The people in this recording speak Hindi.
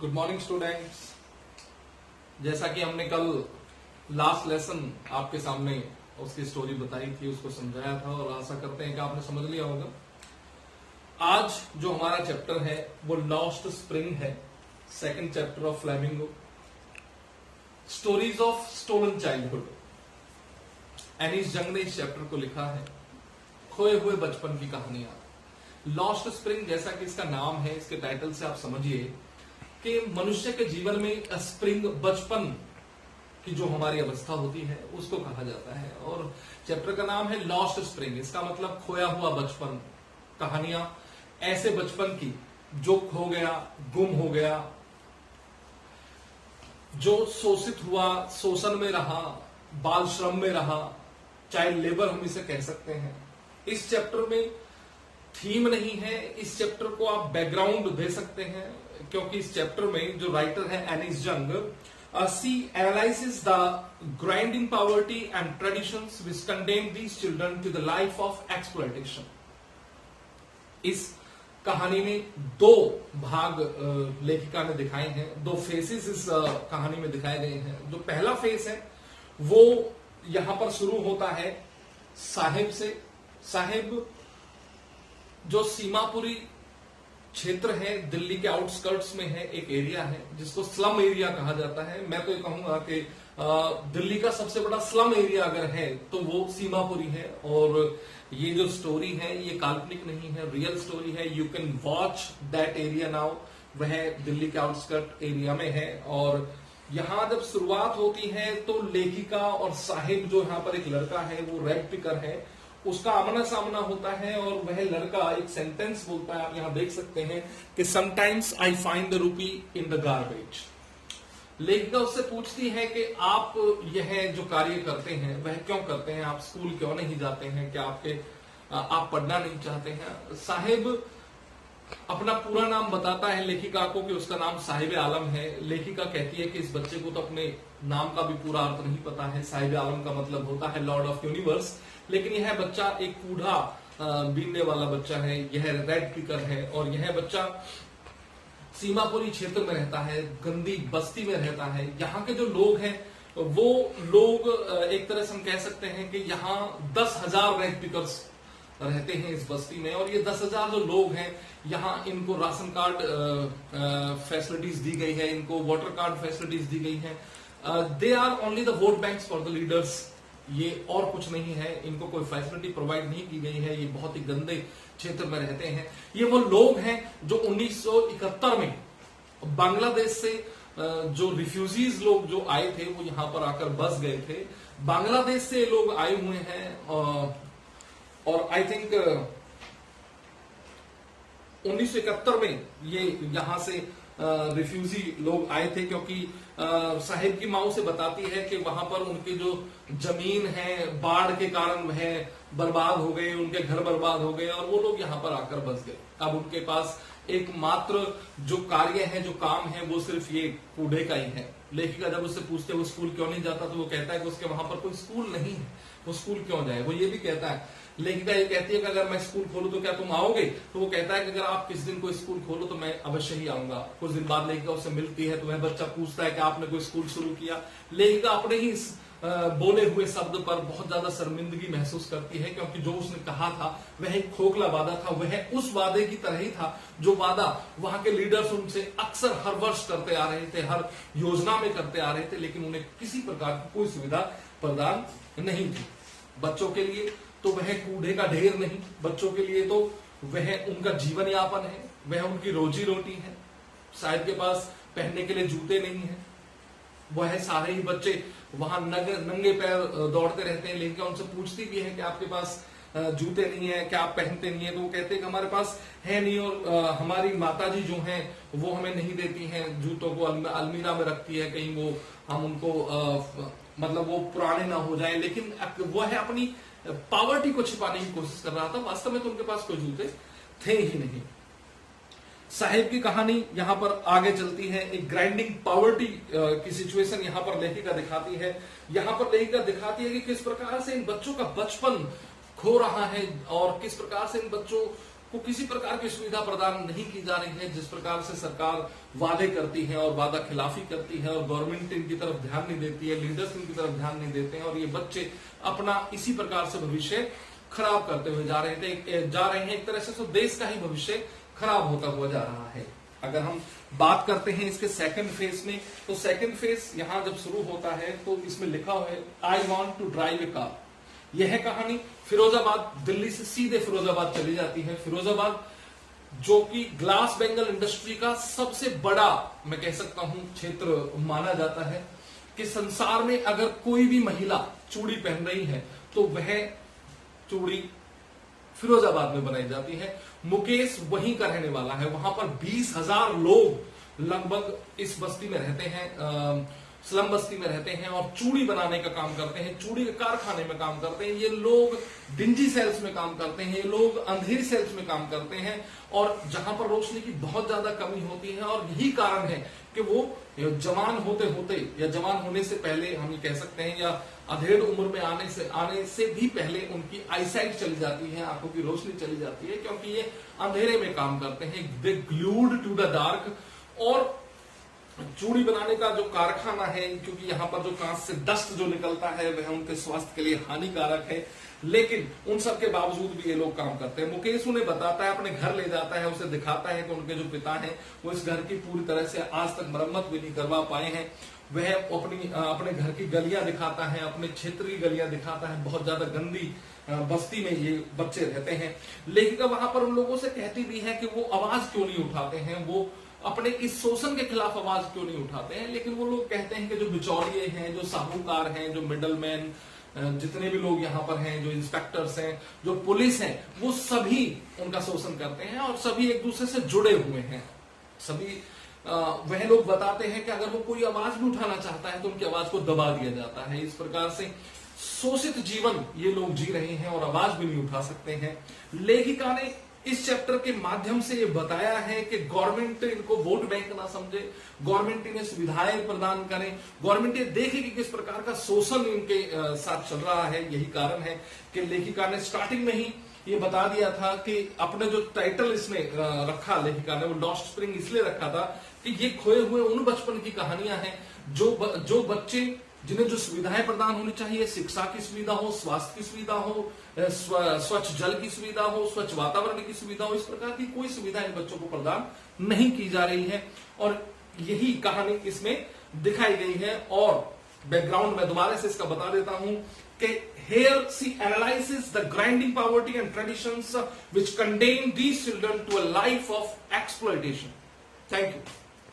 Good morning students. जैसा कि हमने कल लास्ट लेसन आपके सामने उसकी स्टोरी बताई थी, उसको समझाया था और आशा करते हैं कि आपने समझ लिया होगा। आज जो हमारा चैप्टर है वो लॉस्ट स्प्रिंग है, second chapter of flamingo, stories of stolen childhood. Anees Jung ने इस चैप्टर को लिखा है, खोए हुए बचपन की कहानियां। लॉस्ट स्प्रिंग, जैसा कि इसका नाम है, इसके टाइटल से आप समझिए कि मनुष्य के जीवन में स्प्रिंग, बचपन की जो हमारी अवस्था होती है उसको कहा जाता है। और चैप्टर का नाम है लॉस्ट स्प्रिंग। इसका मतलब खोया हुआ बचपन, कहानियां ऐसे बचपन की जो खो गया, गुम हो गया, जो शोषित हुआ, शोषण में रहा, बाल श्रम में रहा, चाइल्ड लेबर हम इसे कह सकते हैं। इस चैप्टर में थीम नहीं है, इस चैप्टर को आप बैकग्राउंड दे सकते हैं, क्योंकि इस चैप्टर में जो राइटर है Anees Jung, she analyses the grinding poverty and traditions which condemn these children to the life of exploitation. इस कहानी में दो भाग लेखिका ने दिखाए हैं, दो फेसेस इस कहानी में दिखाए गए हैं। जो पहला फेस है वो यहां पर शुरू होता है साहिब से। साहिब जो सीमापुरी क्षेत्र है, दिल्ली के आउटस्कर्ट्स में है, एक एरिया है जिसको स्लम एरिया कहा जाता है। मैं तो ये कहूंगा कि दिल्ली का सबसे बड़ा स्लम एरिया अगर है तो वो सीमापुरी है। और ये जो स्टोरी है ये काल्पनिक नहीं है, रियल स्टोरी है। You can watch that area now. वह दिल्ली के आउटस्कर्ट एरिया में है। और यहां जब शुरुआत होती है तो लेखिका और साहिब, जो यहाँ पर एक लड़का है वो रेड पिकर है, उसका आमना सामना होता है। और वह लड़का एक सेंटेंस बोलता है, आप यहां देख सकते हैं कि sometimes I find the rupee in the garbage. लेखिका उससे पूछती है कि आप यह जो कार्य करते हैं वह क्यों करते हैं, आप स्कूल क्यों नहीं जाते हैं, क्या आप पढ़ना नहीं चाहते हैं। साहिब अपना पूरा नाम बताता है लेखिका को कि उसका नाम साहिब आलम है। लेखिका कहती है कि इस बच्चे को तो अपने नाम का भी पूरा अर्थ नहीं पता है। साहिब आलम का मतलब होता है लॉर्ड ऑफ यूनिवर्स, लेकिन यह बच्चा एक कूढ़ा बीनने वाला बच्चा है, यह रेड पिकर है। और यह बच्चा सीमापुरी क्षेत्र में रहता है, गंदी बस्ती में रहता है। यहाँ के जो लोग हैं वो लोग एक तरह से हम कह सकते हैं कि यहाँ 10,000 रेड पिकर्स रहते हैं इस बस्ती में। और ये 10,000 जो लोग हैं यहाँ, इनको राशन कार्ड फैसिलिटीज दी गई है, इनको वोटर कार्ड फैसिलिटीज दी गई है। They are only the vote banks for the leaders. ये और कुछ नहीं है, इनको कोई फैसिलिटी प्रोवाइड नहीं की गई है। ये बहुत ही गंदे क्षेत्र में रहते हैं। ये वो लोग हैं जो 1971 में बांग्लादेश से जो रिफ्यूजीज लोग जो आए थे वो यहां पर आकर बस गए थे। बांग्लादेश से लोग आए हुए हैं और आई थिंक 1971 में ये यहां से रिफ्यूजी लोग आए थे, क्योंकि साहिब की माँ से बताती है कि वहां पर उनकी जो जमीन है बाढ़ के कारण वह बर्बाद हो गए, उनके घर बर्बाद हो गए और वो लोग यहाँ पर आकर बस गए। अब उनके पास एकमात्र जो कार्य है, जो काम है, वो सिर्फ ये कूड़े का ही है। लेखिका जब उससे पूछते वो स्कूल क्यों नहीं जाता, तो वो कहता है कि उसके वहां पर कोई स्कूल नहीं है, वो स्कूल क्यों जाए। वो ये भी कहता है, लेखिका ये कहती है कि अगर मैं स्कूल खोलूं तो क्या तुम आओगे। तो वो कहता है कि अगर आप किस दिन कोई स्कूल खोलो तो मैं अवश्य ही आऊंगा। कुछ दिन बाद लेखिका उससे मिलती है तो वह बच्चा पूछता है कि आपने कोई स्कूल शुरू किया। लेखिका अपने ही बोले हुए शब्द पर बहुत ज्यादा शर्मिंदगी महसूस करती है, क्योंकि जो उसने कहा था वह एक खोखला वादा था। वह उस वादे की तरह ही था जो वादा वहां के लीडर्स उनसे अक्सर हर वर्ष करते आ रहे थे, हर योजना में करते आ रहे थे, लेकिन उन्हें किसी प्रकार की कोई सुविधा प्रदान नहीं थी। बच्चों के लिए तो वह कूड़े का ढेर नहीं, बच्चों के लिए तो वह उनका जीवन यापन है, वह उनकी रोजी रोटी है। शायद के पास पहनने के लिए जूते नहीं है, वह सारे ही बच्चे वहां नंगे पैर दौड़ते रहते हैं। लेकिन उनसे पूछती भी है कि आपके पास जूते नहीं है, क्या आप पहनते नहीं है। तो वो कहते हैं कि हमारे पास है नहीं, और हमारी माताजी जो हैं वो हमें नहीं देती हैं, जूतों को अलमीरा में रखती है, कहीं वो हम उनको मतलब वो पुराने ना हो जाएं। लेकिन वो है अपनी पॉवर्टी को छिपाने की कोशिश कर रहा था। वास्तव में तो उनके पास कोई जूते थे ही नहीं। साहिब की कहानी यहां पर आगे चलती है। एक ग्राइंडिंग पॉवर्टी की सिचुएशन यहां पर लेखिका दिखाती है। यहां पर लेखिका दिखाती है कि किस प्रकार से इन बच्चों का बचपन खो रहा है और किस प्रकार से इन बच्चों को किसी प्रकार की सुविधा प्रदान नहीं की जा रही है। जिस प्रकार से सरकार वादे करती है और वादा खिलाफी करती है और गवर्नमेंट इनकी तरफ ध्यान नहीं देती है, लीडर्स इनकी तरफ ध्यान नहीं देते हैं और ये बच्चे अपना इसी प्रकार से भविष्य खराब करते हुए जा रहे हैं। एक तरह से तो देश का ही भविष्य खराब होता हुआ जा रहा है। अगर हम बात करते हैं इसके सेकंड फेज में, तो सेकंड फेज यहां जब शुरू होता है तो इसमें लिखा हुआ है I want to drive a car. यह कहानी फिरोजाबाद, दिल्ली से सीधे फिरोजाबाद चली जाती है। फिरोजाबाद जो कि ग्लास बेंगल इंडस्ट्री का सबसे बड़ा, मैं कह सकता हूं, क्षेत्र माना जाता है कि संसार में अगर कोई भी महिला चूड़ी पहन रही है तो वह चूड़ी फिरोजाबाद में बनाई जाती है। मुकेश वहीं का रहने वाला है। वहां पर 20,000 लोग लगभग इस बस्ती में रहते हैं, स्लम बस्ती में रहते हैं और चूड़ी बनाने का काम करते हैं, चूड़ी के कारखाने में काम करते हैं। ये लोग डिंजी सेल्स में काम करते हैं, ये लोग अंधेरी सेल्स में काम करते हैं और जहां पर रोशनी की बहुत ज्यादा कमी होती है। और यही कारण है कि वो जवान होते होते या जवान होने से पहले, हम ये कह सकते हैं, या अधेड़ उम्र में आने से भी पहले उनकी आईसाइट चली जाती है, आंखों की रोशनी चली जाती है, क्योंकि ये अंधेरे में काम करते हैं। दे ग्लूड टू द डार्क। और चूड़ी बनाने का जो कारखाना है, क्योंकि यहाँ पर जो कांच से डस्ट जो निकलता है वह उनके स्वास्थ्य के लिए हानिकारक है, लेकिन उन सब के बावजूद भी ये लोग काम करते हैं। मुकेश उन्हें बताता है, अपने घर ले जाता है, उसे दिखाता है कि उनके जो पिता हैं वो इस घर की पूरी तरह से आज तक मरम्मत भी नहीं करवा पाए हैं। वह अपने घर की गलियां दिखाता है, अपने क्षेत्र की गलियां दिखाता है। बहुत ज्यादा गंदी बस्ती में ये बच्चे रहते हैं। लेखिका वहां पर उन लोगों से कहती भी है कि वो आवाज क्यों नहीं उठाते हैं, वो अपने इस शोषण के खिलाफ आवाज क्यों नहीं उठाते हैं। लेकिन वो लोग कहते हैं कि जो बिचौलिए हैं, जो साहूकार हैं, जो मिडलमैन, जितने भी लोग यहाँ पर हैं, जो इंस्पेक्टर्स हैं, जो पुलिस हैं, वो सभी उनका शोषण करते हैं और सभी एक दूसरे से जुड़े हुए हैं। सभी वह लोग बताते हैं कि अगर वो कोई आवाज भी उठाना चाहता है तो उनकी आवाज को दबा दिया जाता है। इस प्रकार से शोषित जीवन ये लोग जी रहे हैं और आवाज भी नहीं उठा सकते हैं। लेखिका ने इस चैप्टर के माध्यम से ये बताया है कि गवर्नमेंट इनको वोट बैंक ना समझे, गवर्नमेंट इन्हें सुविधाएं प्रदान करे, गवर्नमेंट ये देखे कि किस प्रकार का शोषण इनके साथ चल रहा है। यही कारण है कि लेखिका ने स्टार्टिंग में ही ये बता दिया था कि अपने जो टाइटल इसने रखा, लेखिका ने वो लॉस्ट स्प्रिंग इसलिए रखा था कि ये खोए हुए उन बचपन की कहानियां हैं जो बच्चे जिन्हें जो सुविधाएं प्रदान होनी चाहिए, शिक्षा की सुविधा हो, स्वास्थ्य की सुविधा हो, स्वच्छ जल की सुविधा हो, स्वच्छ वातावरण की सुविधा हो, इस प्रकार की कोई सुविधा इन बच्चों को प्रदान नहीं की जा रही है। और यही कहानी इसमें दिखाई गई है। और बैकग्राउंड में दोबारा से इसका बता देता हूं कि here she analyzes the grinding poverty and traditions which contain these children to a life of exploitation. Thank you.